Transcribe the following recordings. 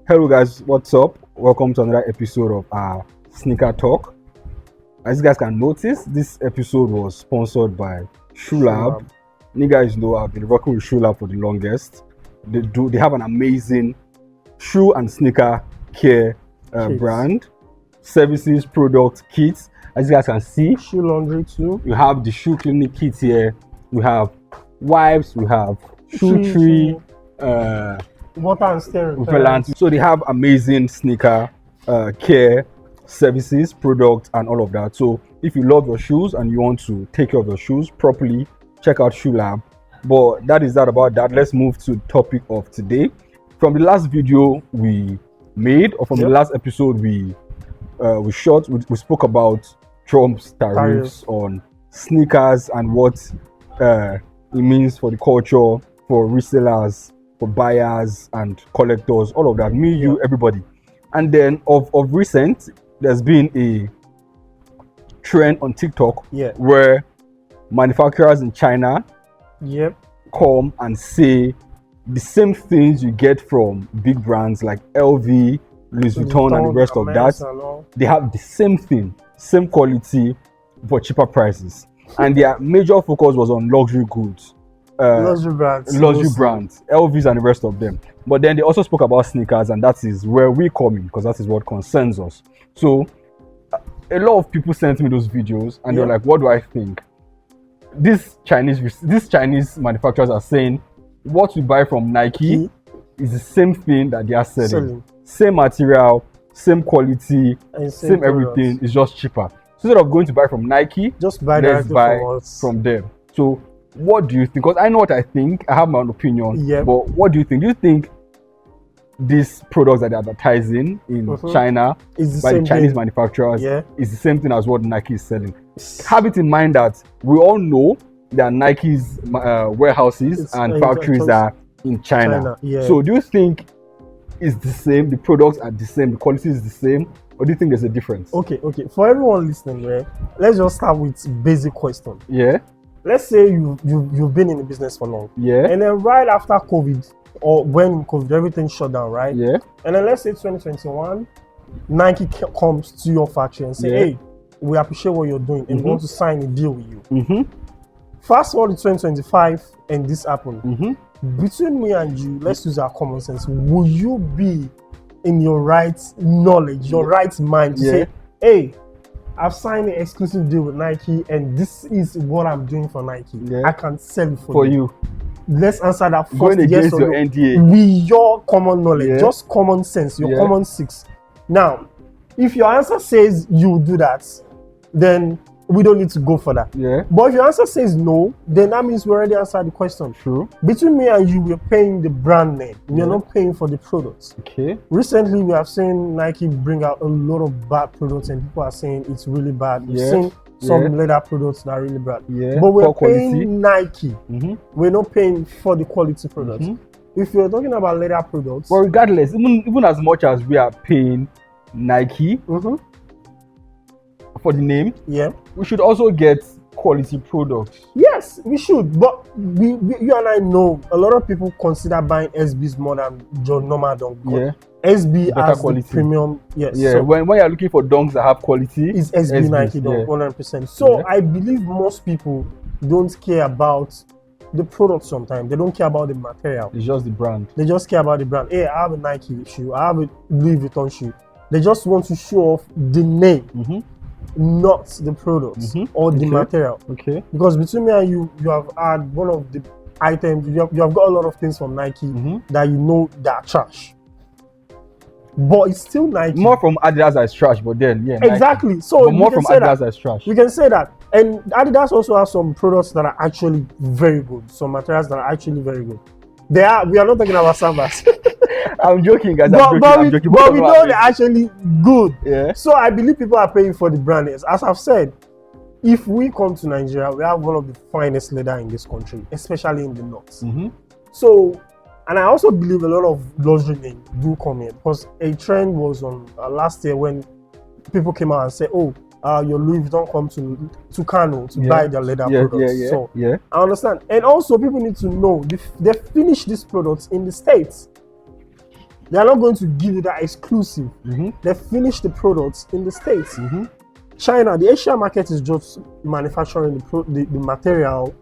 Hello guys, what's up? Welcome to another episode of our Sneaker Talk. As you guys can notice, this episode was sponsored by Shoelab. You guys know I've been working with Shoelab for the longest. They have an amazing shoe and sneaker care brand, services, products, kits. As you guys can see, shoe laundry too. You have the shoe cleaning kit here. We have wipes, we have shoe tree, water and stain repellent. So they have amazing sneaker care services, products, and all of that. So if you love your shoes and you want to take care of your shoes properly, check out Shoelab. But that is that about that. Let's move to the topic of today. From the last video we made, or from the last episode we spoke about Trump's tariffs on sneakers and what it means for the culture, for resellers, for buyers and collectors, all of that, me, you, everybody. And then of recent, there's been a trend on TikTok where manufacturers in China come and say the same things you get from big brands like LV, Louis Vuitton, and the rest of that. They have the same thing, same quality, for cheaper prices. And their major focus was on luxury goods. Luxury brands, LVs and the rest of them. But then they also spoke about sneakers, and that is where we come in, because that is what concerns us. So a lot of people sent me those videos and they're like, what do I think? These Chinese manufacturers are saying what we buy from Nike is the same thing that they are selling. Same material, same quality, and same everything. It's just cheaper. So instead of going to buy from Nike, just buy from them. So what do you think? Because I know what I think. I have my own opinion. But what do you think? Do you think these products that they're advertising in China by the Chinese manufacturers is the same thing as what Nike is selling? Have it in mind that we all know that Nike's warehouses and factories are in China. So do you think it's the same? The products are the same. The quality is the same, or do you think there's a difference? Okay. For everyone listening, let's just start with basic question. Let's say you've been in the business for long. And then right after COVID, or when COVID, everything shut down, right? And then let's say 2021, Nike comes to your factory and say, hey, we appreciate what you're doing and we want to sign a deal with you. Fast forward to 2025 and this happened. Between me and you, let's use our common sense. Will you be in your right knowledge, your right mind to say, hey, I've signed an exclusive deal with Nike and this is what I'm doing for Nike. I can sell it for you. Let's answer that first. Going against your NDA. With your common knowledge, just common sense, your common sense. Now, if your answer says you do that, then we don't need to go for that. But if your answer says no, then that means we already answered the question. True. Between me and you, we're paying the brand name. We're not paying for the products. Recently, we have seen Nike bring out a lot of bad products and people are saying it's really bad. We've seen some leather products that are really bad. But we're paying Nike. We're not paying for the quality products. If you're talking about leather products. But regardless, even as much as we are paying Nike for the name, we should also get quality products. Yes, we should. But you and I know a lot of people consider buying SBs more than your normal dunk. SB has quality. The premium. So when you're looking for dunks that have quality, it's SB Nike dunk 100%. So I believe most people don't care about the product sometimes. They don't care about the material. It's just the brand. They just care about the brand. Hey, I have a Nike shoe. I have a Louis Vuitton shoe. They just want to show off the name. Not the products or the material. Because between me and you have had one of the items, you have got a lot of things from Nike that you know that are trash. But it's still Nike. More from Adidas as trash, but then exactly. Nike. So but more from Adidas as trash. We can say that. And Adidas also has some products that are actually very good. Some materials that are actually very good. We are not talking about Sambas. I'm joking, guys. I'm joking. But we know they're actually good. So I believe people are paying for the brand names. As I've said, if we come to Nigeria, we have one of the finest leather in this country, especially in the north. So, and I also believe a lot of luxury names do come here, because a trend was on last year when people came out and said, oh, your Louis Vuitton come to Kano to buy their leather products. So I understand. And also people need to know they finish these products in the States. They are not going to give you that exclusive. They finish the products in the States. China, the Asian market is just manufacturing the material,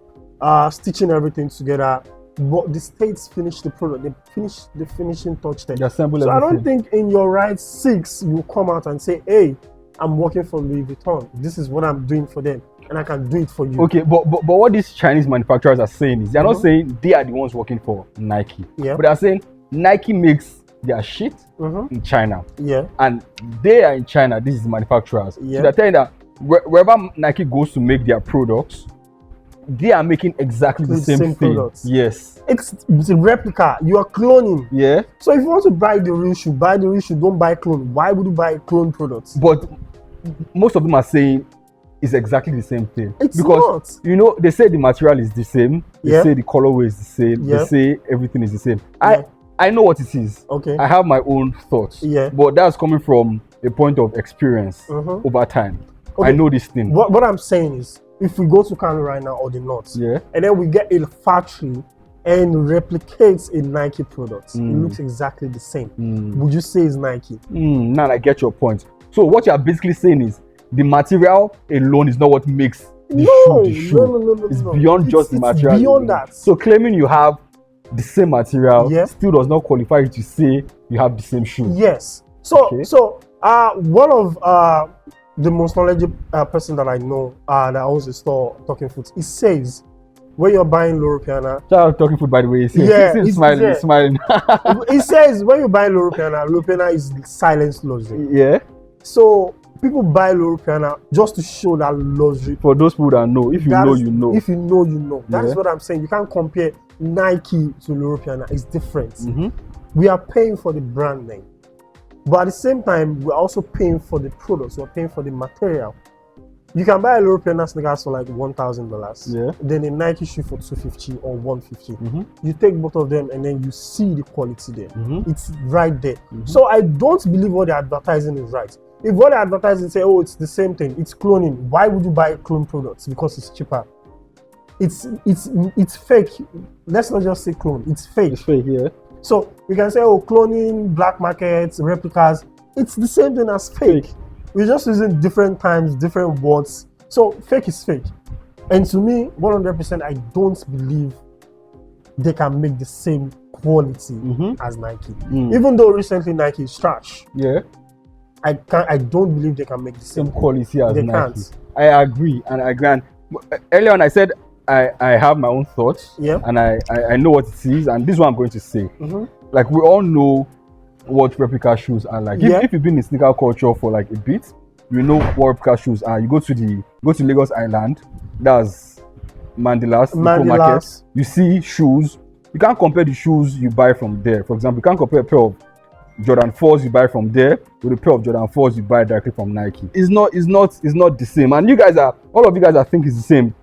stitching everything together. But the States finish the product. They finish the finishing touch there. So everything. I don't think in your right 6 you come out and say, hey, I'm working for Louis Vuitton. This is what I'm doing for them, and I can do it for you. Okay, but what these Chinese manufacturers are saying is they're not saying they are the ones working for Nike. Yeah. But they're saying Nike makes their shit in China. Yeah. And they are in China. This is the manufacturers. Yeah. So they're telling that wherever Nike goes to make their products, they are making exactly the same thing. Products. Yes. It's a replica. You are cloning. Yeah. So if you want to buy the real shoe, buy the real shoe. Don't buy clone. Why would you buy clone products? But most of them are saying it's exactly the same thing. It's because not. You know, they say the material is the same. They say the colorway is the same. They say everything is the same. I know what it is. Okay. I have my own thoughts. Yeah. But that's coming from a point of experience over time. Okay. I know this thing. What I'm saying is, if we go to Kano right now or the North, and then we get a factory and replicates a Nike product, it looks exactly the same. Would you say it's Nike? Now I get your point. So what you are basically saying is the material alone is not what makes the shoe. No. It's beyond just the material. It's beyond that. So claiming you have the same material still does not qualify you to say you have the same shoe. Yes. So one of the most knowledgeable person that I know that owns a store, Talking Foot, he says when you're buying Loro Piana. Shout out Talking Foot, by the way. He's smiling. He says when you buy Loro Piana is silence luxury. Yeah. So people buy Loro Piana just to show that luxury. For those people that know, if you know, you know. If you know, you know. That's what I'm saying. You can't compare Nike to Loro Piana. It's different. We are paying for the brand name. But at the same time, we're also paying for the products. We're paying for the material. You can buy a Loro Piana sneakers for like $1,000. Yeah. Then a Nike shoe for $250 or $150. You take both of them and then you see the quality there. It's right there. So I don't believe what they're advertising is right. If what they're advertising say, oh, it's the same thing, it's cloning. Why would you buy clone products? Because it's cheaper. It's fake. Let's not just say clone. It's fake. It's fake, yeah. So we can say, oh, cloning, black markets, replicas. It's the same thing as fake. We're just using different times, different words. So fake is fake. And to me, 100%, I don't believe they can make the same quality as Nike. Even though recently Nike is trash. Yeah. I don't believe they can make the same quality as Nike. Can't. I agree. And earlier on I said I have my own thoughts, and I know what it is, and this is what I'm going to say. Like, we all know what replica shoes are like. If you've been in sneaker culture for like a bit, you know what replica shoes are. You go to Lagos Island, that's Mandela's market. You see shoes. You can't compare the shoes you buy from there. For example, you can't compare a pair of Jordan 4s you buy from there with a pair of Jordan 4s you buy directly from Nike. It's not the same. And all of you guys think it's the same.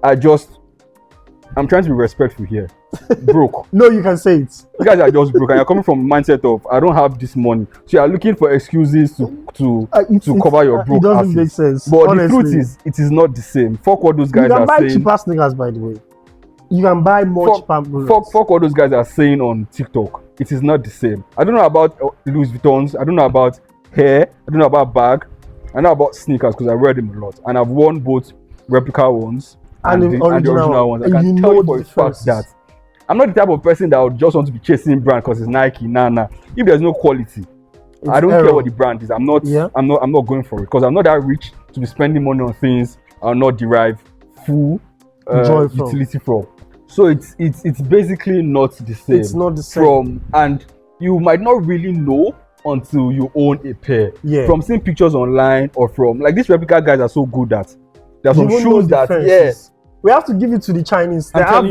I'm trying to be respectful here. Broke. No, you can say it. You guys are just broke, and you're coming from a mindset of I don't have this money, so you're looking for excuses to cover your broke. It doesn't make sense. But honestly, the truth is, it is not the same. Fuck what those guys are saying. You can buy cheaper sneakers, by the way. You can buy more cheaper products. Fuck what those guys are saying on TikTok. It is not the same. I don't know about Louis Vuittons. I don't know about hair. I don't know about bag. I know about sneakers because I wear them a lot, and I've worn both replica ones and the original ones. I can tell you for a fact that I'm not the type of person that would just want to be chasing brand because it's Nike. Nah. If there's no quality, I don't care what the brand is. I'm not going for it because I'm not that rich to be spending money on things I'll not derive full utility from. So it's basically not the same. It's not the same. And you might not really know until you own a pair. Yeah. From seeing pictures online or from like these replica guys are so good that there are some shoes that we have to give it to the Chinese. They have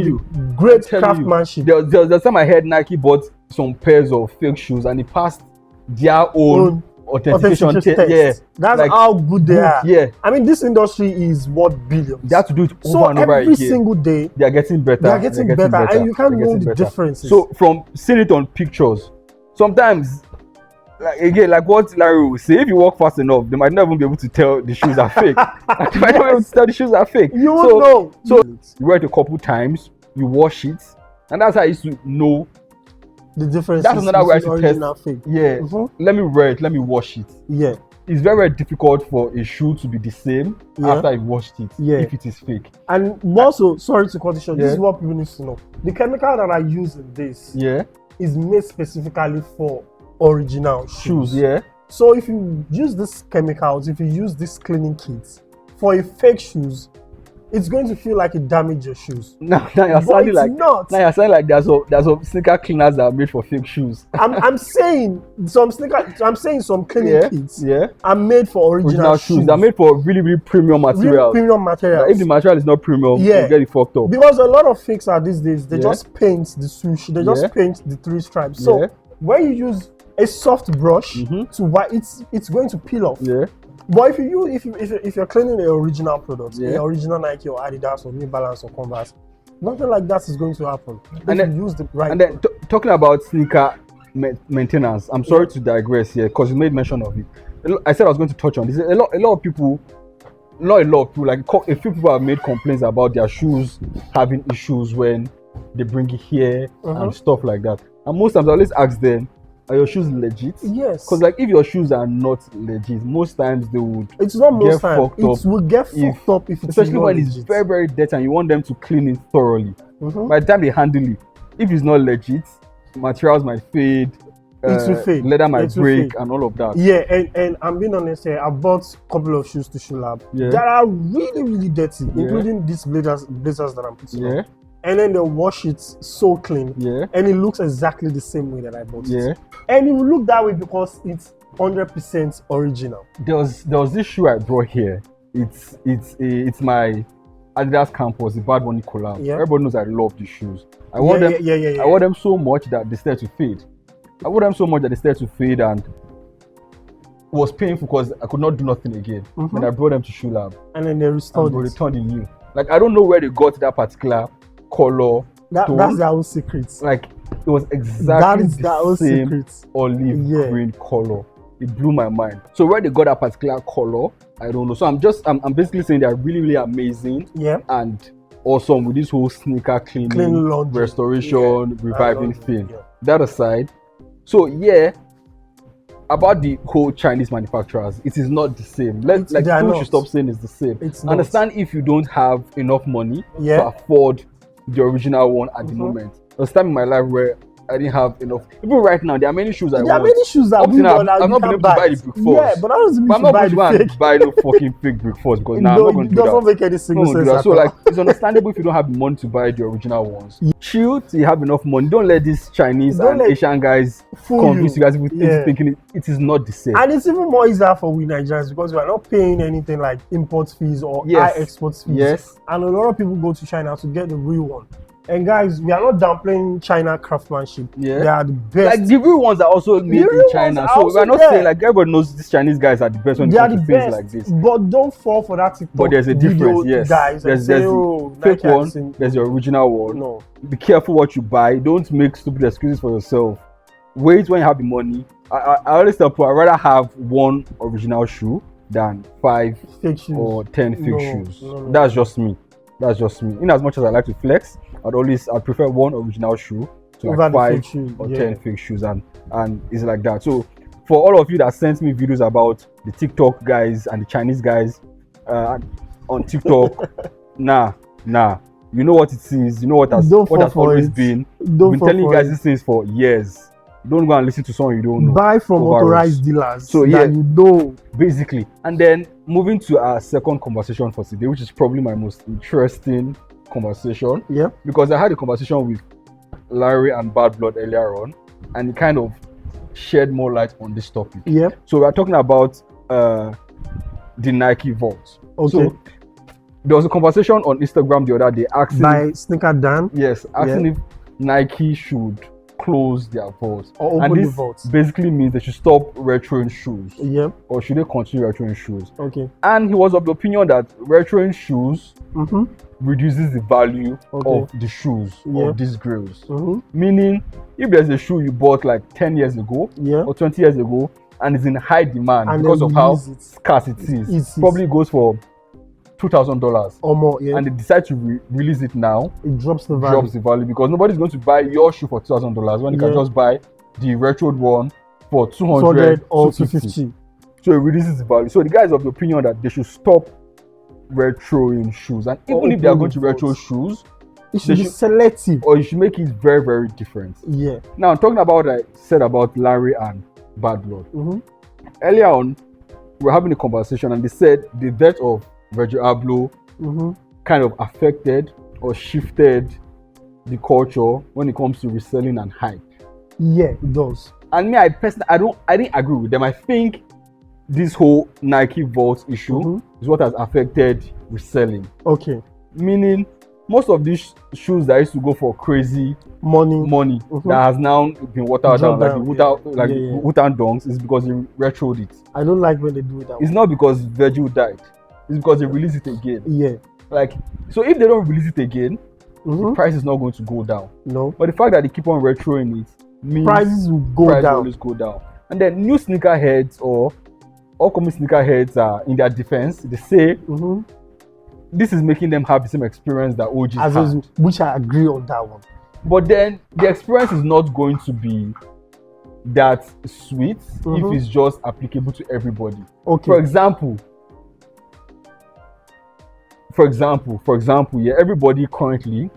great craftsmanship. There's time I heard Nike bought some pairs of fake shoes and they passed their own authentication test. That's like, how good they are. Yeah. I mean, this industry is worth billions. They have to do it over and over again. Every single day, they are getting better. And you can't know the differences. So from seeing it on pictures, sometimes, like what Larry will say, if you walk fast enough, they might not even be able to tell the shoes are fake. They might not be able to tell the shoes are fake. You won't know. So you wear it a couple times, you wash it, and that's how I used to know The difference. That's another way to test. Fake. Yeah. Let me wear it. Let me wash it. Yeah. It's very, very difficult for a shoe to be the same after you've washed it. Yeah. If it is fake. And also, sorry to cut it short. This is what people need to know. The chemical that I use in this. Is made specifically for original shoes. So if you use these chemicals, if you use these cleaning kits for a fake shoes, it's going to feel like it damaged your shoes. Now you're sounding like there's some sneaker cleaners that are made for fake shoes. I'm saying some cleaning kits are made for original shoes. They're made for really, really premium materials. If the material is not premium, you get it fucked up. Because a lot of fakes are these days, they just paint the swoosh, they just paint the 3 stripes. So when you use a soft brush to wipe, it's going to peel off. But if you're cleaning the original product, the original Nike or Adidas or New Balance or Converse, nothing like that is going to happen. And then use the right. And then talking about sneaker maintenance, I'm sorry to digress here because you made mention of it. I said I was going to touch on this. A lot of people, not a lot of people, like a few people have made complaints about their shoes having issues when they bring it here and stuff like that. And most times I always ask them, are your shoes legit? Yes. Because like if your shoes are not legit, most times they would It will get fucked up if it's especially when legit. it's very, very dirty and you want them to clean it thoroughly. By the time they handle it, if it's not legit, materials might fade, it will fade. leather might break and all of that. Yeah, and I'm being honest here, I bought a couple of shoes to Shoelab that are really, really dirty, including these blazers that I'm putting on. And then they wash it so clean. And it looks exactly the same way that I bought it. And it will look that way because it's 100% original. There was this shoe I brought here. It's my Adidas Campus, the Bad Bunny collab. Everybody knows I love these shoes. I wore them so much that they started to fade. And it was painful because I could not do nothing again. And I brought them to Shoelab. And then they restored it. Returned it new. Like I don't know where they got that particular color. That's their own secret. Like it was exactly the same olive green color. It blew my mind. So where they got that particular color, I don't know. So I'm basically saying they're really, really amazing. And awesome with this whole sneaker cleaning, restoration, reviving thing. That aside, so about the whole Chinese manufacturers, it is not the same. People should stop saying it's the same. Understand if you don't have enough money to afford the original one at the moment. There was a time in my life where I didn't have enough. Even right now, there are many shoes I want. There are many shoes that I've not been able to buy the brick force. Yeah, but that doesn't mean I'm not going to buy no fucking fake brick force because now I'm not going to do that. It doesn't make any single sense. So like, it's understandable if you don't have the money to buy the original ones. Chill till you have enough money. Don't let these Chinese and Asian guys convince you guys into thinking it is not the same. And it's even more easier for we Nigerians because we are not paying anything like import fees or high export fees. And a lot of people go to China to get the real one. And guys, we are not downplaying China craftsmanship. They are the best. Like the real ones are also made in China. So we are not saying like everybody knows these Chinese guys are the best when it comes to things like this. But don't fall for that TikTok. But there's a difference, guys. There's the fake one, there's the original one. No. Be careful what you buy. Don't make stupid excuses for yourself. Wait when you have the money. I always tell people I'd rather have one original shoe than 5 fake shoes or 10 fake shoes. No. That's just me. In as much as I like to flex, I'd prefer one original shoe to like 5 or 10 fake shoes, and it's like that. So for all of you that sent me videos about the TikTok guys and the Chinese guys on TikTok, nah. You know what it is. You know what has always been. I've been telling you guys these things for years. Don't go and listen to someone you don't know. Buy from authorized dealers. So that you know. Basically. And then moving to our second conversation for today, which is probably my most interesting conversation. Because I had a conversation with Larry and Bad Blood earlier on, and it kind of shed more light on this topic. So we are talking about the Nike Vault. So there was a conversation on Instagram the other day asking by Sneaker Dan. Asking if Nike should close their vaults. Or open the vaults. Basically means they should stop retroing shoes. Or should they continue retroing shoes? And he was of the opinion that retroing shoes reduces the value of the shoes of these grails. Meaning, if there's a shoe you bought like 10 years ago or 20 years ago and it's in high demand because of how scarce it is, probably goes for $2,000 or more, yeah, and they decide to release it now, it drops the value. Because nobody's going to buy your shoe for $2,000 when you can just buy the retroed one for 200 or 250. So it reduces the value. So the guys of the opinion that they should stop retroing shoes, and even if they are going to retro shoes, it should be selective, or you should make it very, very different. Yeah. Now, talking about what I said about Larry and Bad Blood. Earlier on, we were having a conversation, and they said the death of Virgil Abloh kind of affected or shifted the culture when it comes to reselling and hype. Yeah, it does. And me, I personally, I didn't agree with them. I think this whole Nike Vault issue is what has affected reselling. Okay. Meaning, most of these shoes that used to go for crazy money that has now been watered down, like the Wu-Tang Dunks, is because they retroed it. I don't like when they do it that way. It's not because Virgil died. It's because they release it again. Yeah. Like, so if they don't release it again, the price is not going to go down. No. But the fact that they keep on retroing it means prices will go down. Always go down. And then new sneakerheads or upcoming sneakerheads are in their defense. They say this is making them have the same experience that OGs had. Which I agree on that one. But then the experience is not going to be that sweet if it's just applicable to everybody. Okay. For example, yeah, everybody currently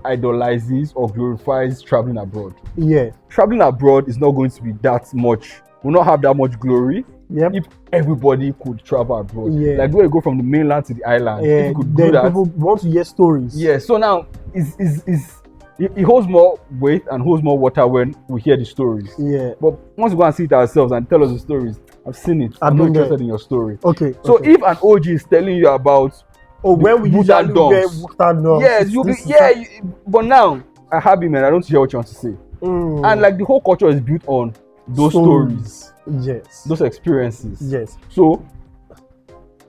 idolizes or glorifies traveling abroad. Yeah. Traveling abroad is not going to be that much, will not have that much glory if everybody could travel abroad. Yeah. Like when you go from the mainland to the island, yeah, if you could do that, people want to hear stories. Yeah, so now it holds more weight and holds more water when we hear the stories. Yeah. But once we go and see it ourselves and tell us the stories, I've seen it. I'm not interested in your story. Okay. So if an OG is telling you about when we usually wear Wu-Tang Dunks. Yes, you'll be but now I have him and I don't hear what you want to say. And like the whole culture is built on those stories. Yes. Those experiences. Yes. So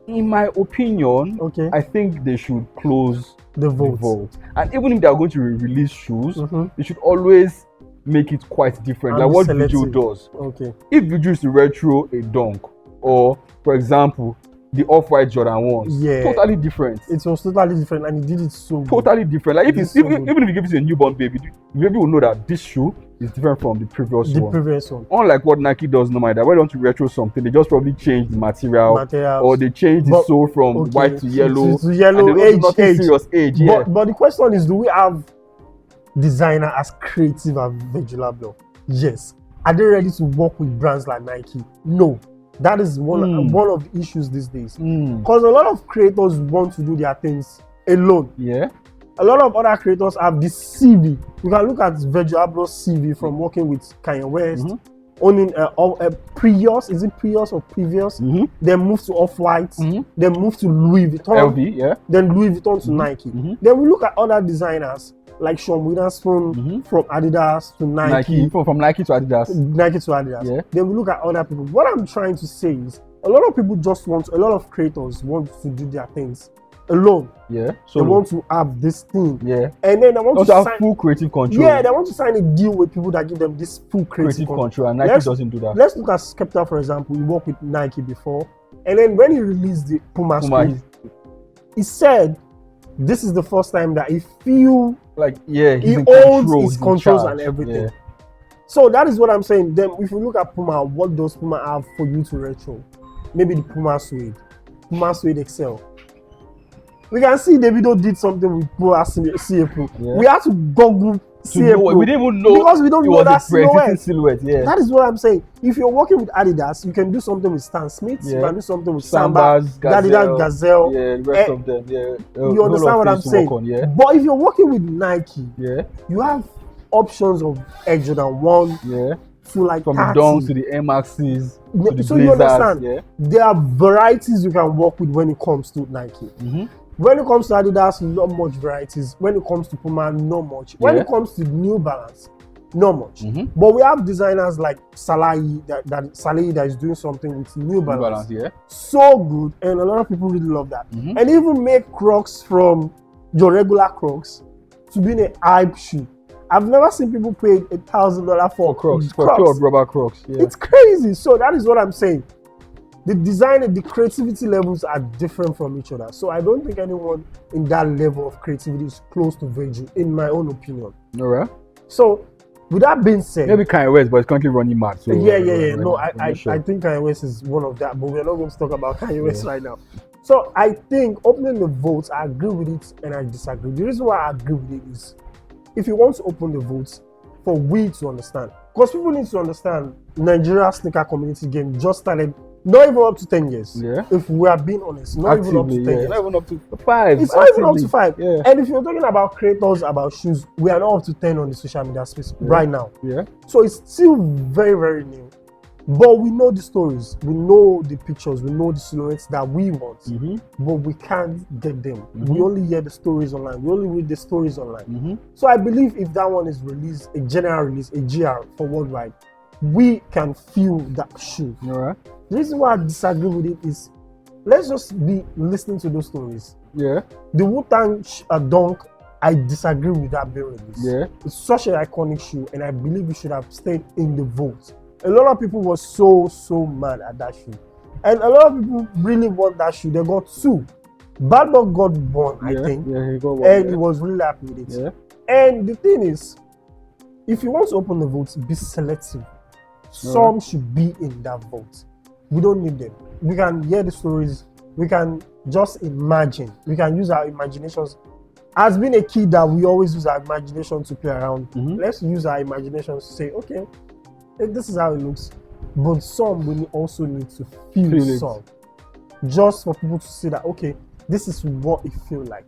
in my opinion, I think they should close the vault. And even if they are going to release shoes, they should always make it quite different. And like what Vigil does. Okay. If Vigil is to retro a dunk, or for example, the off-white Jordan 1s, totally different. It was totally different, and he did it so totally different. Like even if you give it to a newborn baby, the baby will know that this shoe is different from the previous one. Unlike what Nike does normally, that when they want to retro something, they just probably change the materials. Or they change the sole from white to yellow. To yellow, and they serious age. But the question is, do we have designer as creative as Virgil Abloh? Yes. Are they ready to work with brands like Nike? No. That is one of the issues these days. Because a lot of creators want to do their things alone. Yeah. A lot of other creators have this CV. You can look at Virgil Abloh's CV from working with Kanye West, owning Prius. Is it Prius or Previous? Then move to Off-White. Then move to Louis Vuitton. LV, yeah. Then Louis Vuitton to Nike. Then we look at other designers like Sean Witherspoon from Adidas to Nike. From Nike to Adidas. Yeah. Then we look at other people. What I'm trying to say is a lot of people a lot of creators want to do their things alone. Yeah. So they want to have this thing. Yeah. And then they want to have full creative control. Yeah, they want to sign a deal with people that give them this full creative control. And Nike doesn't do that. Let's look at Skepta, for example. He worked with Nike before. And then when he released the Puma screen, he said this is the first time that he feel like he owns his controls and everything. Yeah. So that is what I'm saying. Then if you look at Puma, what does Puma have for you to retro? Maybe the Puma Suede XL. We can see Davido did something with Puma CA-Pro. Yeah. We have to Google CA-Pro. We didn't even know because we don't know that silhouette. Yeah. That is what I'm saying. If you're working with Adidas, you can do something with Stan Smith. You can do something with Samba, Adidas, Gazelle. Yeah, the rest of them. Yeah. You understand what I'm saying? But if you're working with Nike, you have options of Air Jordan 1 to like from 30. the Dunks to the Air Maxes to the Blazers. You understand? There are varieties you can work with when it comes to Nike. When it comes to Adidas, not much varieties. When it comes to Puma, not much. When it comes to New Balance, not much. But we have designers like Salahi that is doing something with New Balance. So good, and a lot of people really love that. And even make Crocs from your regular Crocs to be a hype shoe. I've never seen people pay $1,000 for Crocs, for pure rubber Crocs. Yeah. It's crazy. So that is what I'm saying. the design and the creativity levels are different from each other. So I don't think anyone in that level of creativity is close to Virgil, in my own opinion. All right. So with that being said, maybe Kanye West, but it's currently running mad. So yeah. No, I think Kanye West is one of that, but we're not going to talk about Kanye West right now. So I think opening the votes, I agree with it and I disagree. The reason why I agree with it is, if you want to open the votes, for we to understand, because people need to understand, Nigeria sneaker community game just started. Not even up to 10 years. Yeah. If we are being honest, not even up to 10 years. Not even up to 5. It's not even up to 5. Yeah. And if you're talking about creators, about shoes, we are not up to 10 on the social media space right now. Yeah. So it's still very, very new. But we know the stories, we know the pictures, we know the silhouettes that we want, but we can't get them. We only hear the stories online. We only read the stories online. So I believe if that one is released, a general release, a GR for worldwide, we can feel that shoe. All right. The reason why I disagree with it is, let's just be listening to those stories. Yeah. The Wu-Tang dunk, I disagree with that being released. Yeah. It's such an iconic shoe, and I believe it should have stayed in the vote. A lot of people were so mad at that shoe. And a lot of people really want that shoe. They got 2. Bad Boy got 1, I think. Yeah, he got 1. And he was really happy with it. Yeah. And the thing is, if you want to open the votes, be selective. Some should be in that vote. We don't need them. We can hear the stories. We can just imagine. We can use our imaginations. As being a kid that we always use our imagination to play around, let's use our imaginations to say, okay, this is how it looks. But some we also need to feel some. Just for people to see that, okay, this is what it feels like.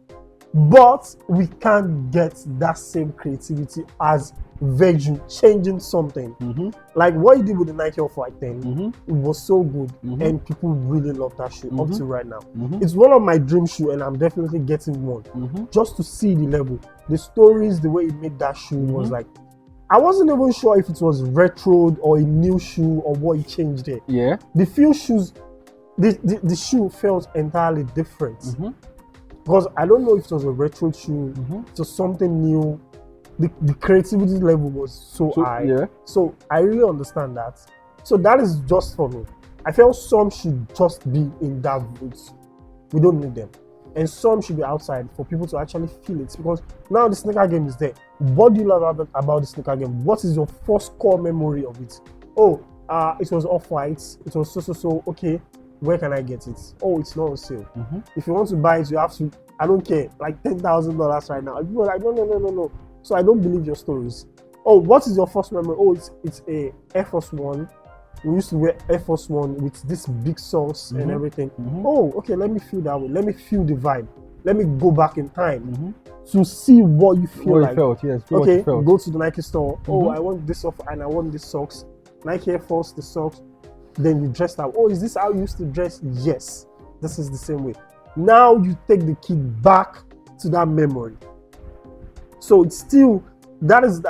But we can't get that same creativity as Virgil changing something. Like what he did with the Nike Off-White 10, it was so good, and people really love that shoe up to right now. It's one of my dream shoe, and I'm definitely getting one just to see the level. The stories, the way he made that shoe was like, I wasn't even sure if it was retro or a new shoe or what he changed there. Yeah. The few shoes, the shoe felt entirely different. Because I don't know if it was a retro shoe, it was something new. The creativity level was so high. Yeah. So I really understand that. So that is just for me. I felt some should just be in that boots. We don't need them. And some should be outside for people to actually feel it. Because now the sneaker game is there. What do you love about the sneaker game? What is your first core memory of it? Oh, it was Off-White. It was so. Okay, where can I get it? Oh, it's not on sale. If you want to buy it, you have to, I don't care, like $10,000 right now. People are like, no. So I don't believe your stories. Oh, what is your first memory? Oh, it's a Air Force One. We used to wear Air Force One with this big socks and everything. Oh, okay, let me feel that way. Let me feel the vibe. Let me go back in time to see what you feel like. Felt, yes, okay, go to the Nike store. Oh, I want this off and I want this socks. Nike Air Force, the socks. Then you dress up. Oh, is this how you used to dress? Yes, this is the same way. Now you take the kid back to that memory. So it's still, that is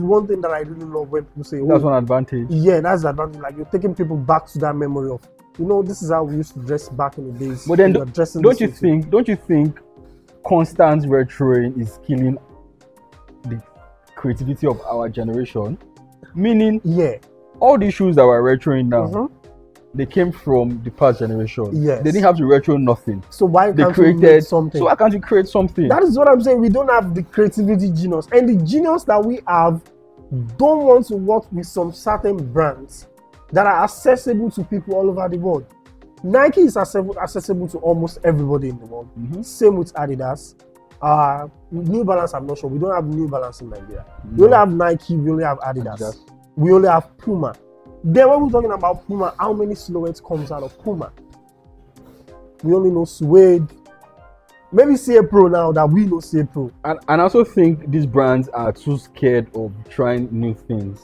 one thing that I really love when people say, oh, that's one advantage. Yeah, that's the advantage. Like you're taking people back to that memory of, this is how we used to dress back in the days. But then don't you think constant retroing is killing the creativity of our generation? Meaning, all these shoes that we're retroing now, they came from the past generation. Yes. They didn't have to retro nothing. So why can't we create something? So why can't you create something? That is what I'm saying. We don't have the creativity genius. And the genius that we have don't want to work with some certain brands that are accessible to people all over the world. Nike is accessible to almost everybody in the world. Same with Adidas. New Balance, I'm not sure. We don't have New Balance in Nigeria. We only have Nike, we only have Adidas. We only have Puma. Then when we're talking about Puma, how many silhouettes comes out of Puma? We only know Suede. Maybe CA Pro now that we know CA Pro. And I also think these brands are too scared of trying new things.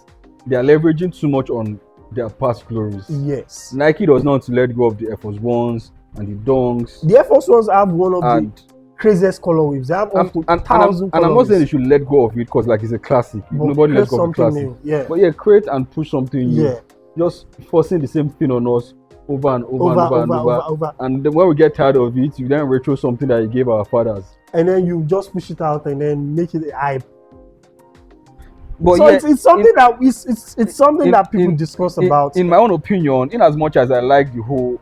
They are leveraging too much on their past glories. Yes. Nike does not want to let go of the Air Force Ones and the Dunks. The Air Force Ones have one of the craziest color waves. They have up to 1,000 and I'm not saying they should let go of it because like it's a classic. Nobody lets go of the classic. New. Yeah. But yeah, create and push something new. Yeah. Just forcing the same thing on us over and over. And then when we get tired of it, you then retro something that you gave our fathers. And then you just push it out and then make it a hype. But so yeah, it's something that people discuss about. In my own opinion, in as much as I like the whole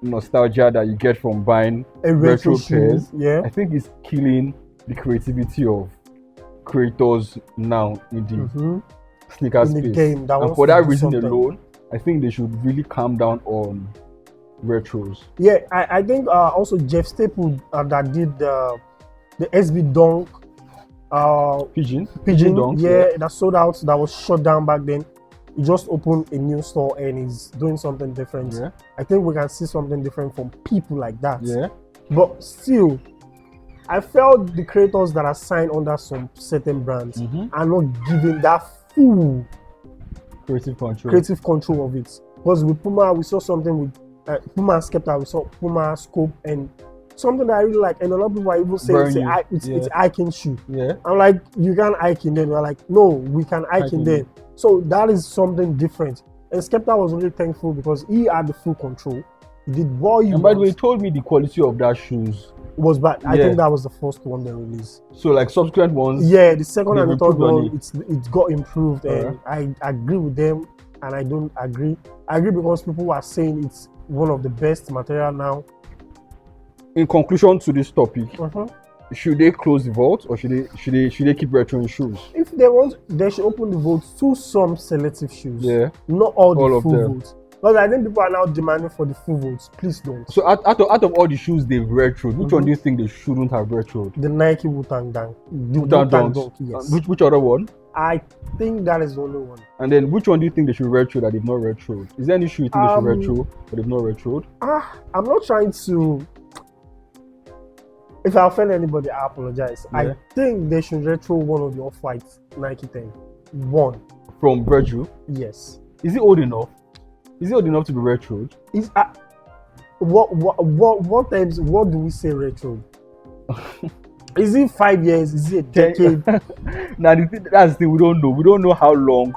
nostalgia that you get from buying a retro shoe, pairs, I think it's killing the creativity of creators now in the sneaker space. The game that and for that reason alone, I think they should really calm down on retros. Yeah, I think also Jeff Staple that did the SB Dunk Pigeon Dunk, that sold out, that was shut down back then. He just opened a new store and he's doing something different. I think we can see something different from people like that. But still, I felt the creators that are signed under some certain brands are not given that full creative control of it. Because with Puma, we saw something with Puma and Skepta, we saw Puma, Scope, and something that I really like. And a lot of people are even saying it's Icon shoe. I'm like, you can't Icon then. We're like, no, we can Icon then. So that is something different. And Skepta was really thankful because he had the full control. He did what he And by the way, he told me the quality of that shoes was bad. I think that was the first one they released. So like subsequent ones, the second and the third one, it got improved, and I agree with them. And I don't agree. I agree because people are saying it's one of the best material now. In conclusion to this topic, should they close the vault or should they keep retro in shoes? If they want, they should open the vault to some selective shoes. Not all the full vaults. Because I think people are now demanding for the full votes. Please don't. So out of all the shoes they've retroed, which one do you think they shouldn't have retroed? The Nike Wu-Tang Dunk. Dunk, yes. Which other one? I think that is the only one. And then which one do you think they should retro that they've not retroed? Is there any shoe you think they should retro but they've not retroed? I'm not trying to... If I offend anybody, I apologize. I think they should retro one of the Off-White Nike 10. One. From Virgil? Yes. Is it old enough? Is it old enough to be retroed? Is what times? What do we say retroed? Is it 5 years? Is it a decade? Now that's the thing, we don't know. We don't know how long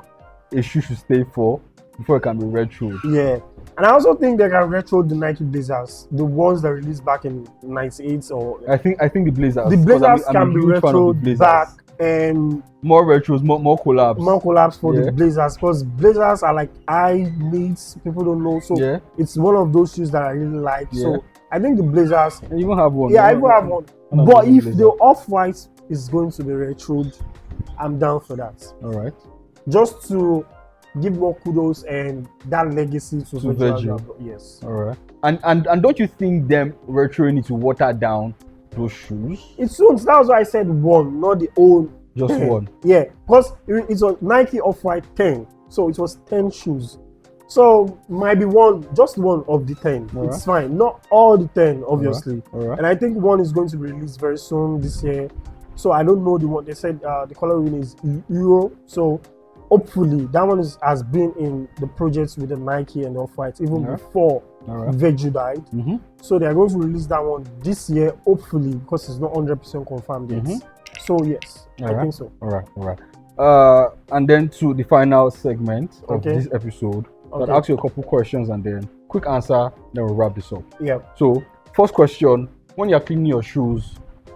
a shoe should stay for before it can be retroed. Yeah, and I also think they can retro the Nike Blazers, the ones that released back in '98 or. I think the Blazers. The Blazers can be retroed back. And more retros, more collabs. More collabs for the Blazers, because Blazers are like eye needs, people don't know. So it's one of those shoes that I really like. So I think the Blazers. And you even have one. Yeah, I even have one. But if the Off-White is going to be retroed, I'm down for that. All right. Just to give more kudos and that legacy to Virgil. Yes. All right. And don't you think them retroing it to water down those shoes? It's soon. That was why I said one, not the old. Just 10. one. Yeah, because it's a Nike Off-White 10, so it was 10 shoes. So might be just one of the 10. It's fine. Not all the 10, obviously. All right. And I think one is going to be released very soon this year. So I don't know the one. They said the color is Euro. So hopefully that one has been in the projects with the Nike and Off-White even before Virgil died. So they are going to release that one this year, hopefully, because it's not 100% confirmed yet. So yes, I think so. All right. And then to the final segment of this episode, I'll ask you a couple questions and then quick answer, then we'll wrap this up. Yeah. So first question, when you're cleaning your shoes,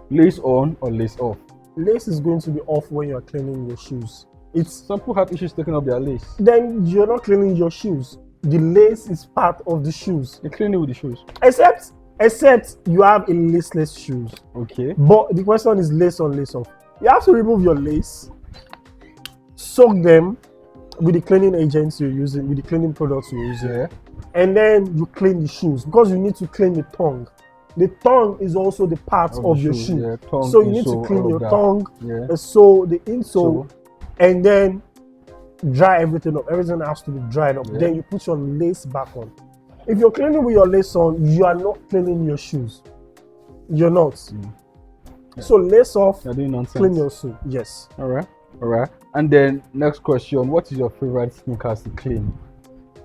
lace on or lace off? Lace is going to be off when you're cleaning your shoes. Some people have issues taking off their lace. Then you're not cleaning your shoes. The lace is part of the shoes. You're cleaning with the shoes. Except you have a laceless shoes. Okay. But the question is lace on, lace off. You have to remove your lace, soak them with the cleaning agents you're using, with the cleaning products you're using, and then you clean the shoes because you need to clean the tongue. The tongue is also the part of your shoe. Yeah, tongue, so you need to clean your tongue, the sole, the insole, and then dry everything up. Everything has to be dried up. Then you put your lace back on. If you're cleaning with your lace on, you are not cleaning your shoes. You're not. So lace off, clean your shoe. Yes. All right. And then next question, what is your favorite sneakers to clean?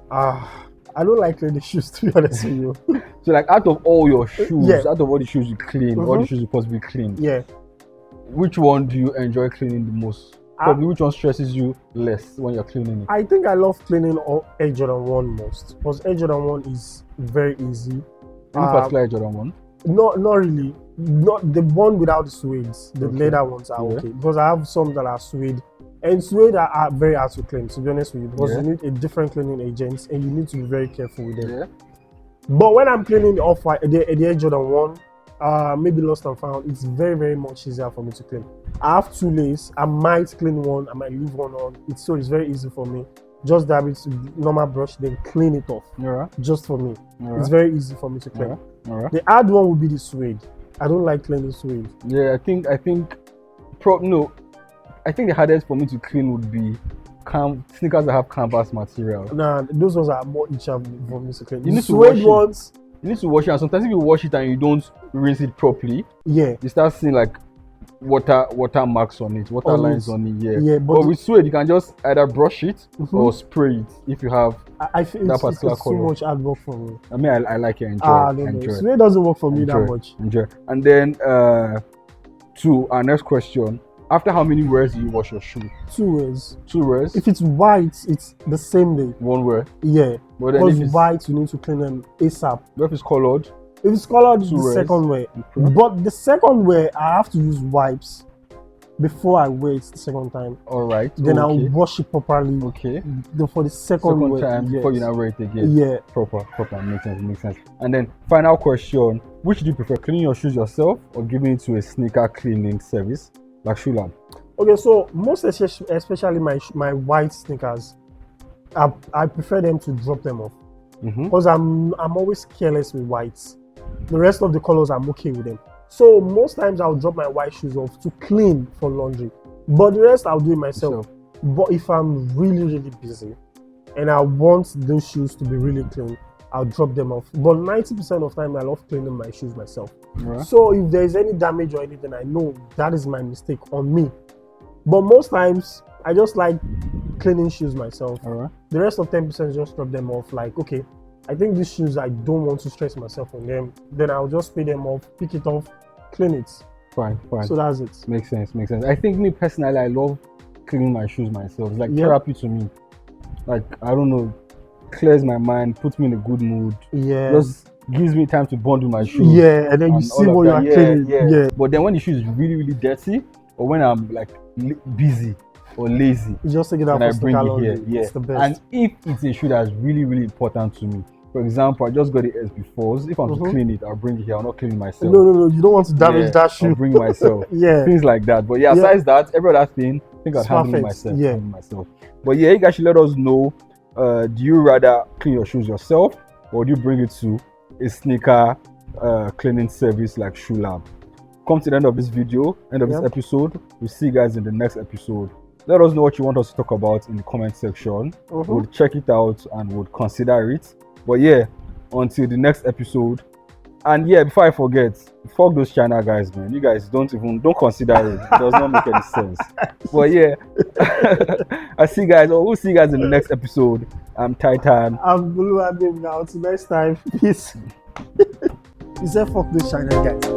I don't like cleaning shoes, to be honest with you. So like out of all your shoes, out of all the shoes you clean, all the shoes you possibly clean, which one do you enjoy cleaning the most? Probably which one stresses you less when you're cleaning it? I think I love cleaning Air Jordan 1 most, because Air Jordan 1 is very easy. Any particular Air Jordan 1? Not really. Not the one without the suede. The leather ones are okay, because I have some that are suede. And suede are very hard to clean, to be honest with you, because you need a different cleaning agent and you need to be very careful with them. But when I'm cleaning the Off-White, the Air Jordan 1, maybe lost and found, it's very, very much easier for me to clean. I have 2 lays. I might clean one, I might leave one on. It's very easy for me. Just dab it to normal brush, then clean it off. Just for me. It's very easy for me to clean. The hard one would be the suede. I don't like cleaning suede. Yeah, I think the hardest for me to clean would be sneakers that have canvas material. Nah, those ones are more easier for me to clean. You need to wash it. You need to wash it, and sometimes if you wash it and you don't rinse it properly, you start seeing like water marks on it, water lines on it. But with suede, you can just either brush it or spray it if you have I feel that particular color. Too much hard work for me. I mean, I like it. Enjoy. Suede doesn't work for me that much. Enjoy. And then to our next question. After how many wears do you wash your shoe? 2 wears. 2 wears? If it's white, it's the same day. 1 wear? Yeah. But because white, you need to clean them ASAP. What if it's colored? If it's colored, it's the second wear. Okay. But the second wear, I have to use wipes before I wear it the second time. Alright. Then I'll wash it properly. Okay. For the second wear. Time before you now wear it again. Yeah. Proper. Makes sense. And then final question: which do you prefer, cleaning your shoes yourself or giving it to a sneaker cleaning service like Shoelab? Okay, so most especially my white sneakers, I prefer them to drop them off because I'm always careless with whites. The rest of the colors I'm okay with them. So most times I'll drop my white shoes off to clean for laundry, but the rest I'll do it myself. But if I'm really busy and I want those shoes to be really clean, I'll drop them off. But 90% of the time I love cleaning my shoes myself. So if there's any damage or anything, I know that is my mistake on me. But most times I just like cleaning shoes myself. The rest of 10% just drop them off. Like, okay, I think these shoes, I don't want to stress myself on them. Then I'll just pay them off, pick it off, clean it. Fine. So that's it. Makes sense. I think me personally, I love cleaning my shoes myself. It's like therapy to me. Like, I don't know, clears my mind, puts me in a good mood. Just gives me time to bond with my shoes. And then you see what you are cleaning. But then when the shoe is really dirty, or when I'm like busy or lazy, you just take it out and I bring it here. It's the best. And if it's a shoe that's really important to me, for example, I just got the SB4s. If I'm to clean it, I'll bring it here. I'll not clean it myself. No, you don't want to damage that shoe. I'll bring it myself. Things like that. But besides that, every other thing, I think I'll handle it myself. But you guys should let us know. Do you rather clean your shoes yourself, or do you bring it to a sneaker cleaning service like Shoelab? Come to the end of this video, end of this episode. We'll see you guys in the next episode. Let us know what you want us to talk about in the comment section. We'll check it out and we'll consider it. But until the next episode. And before I forget, fuck those China guys, man. You guys don't consider it. It does not make any sense. But we'll see you guys in the next episode. I'm Titan. I'm Blue Admin now. Until next time. Peace. He said fuck those China guys.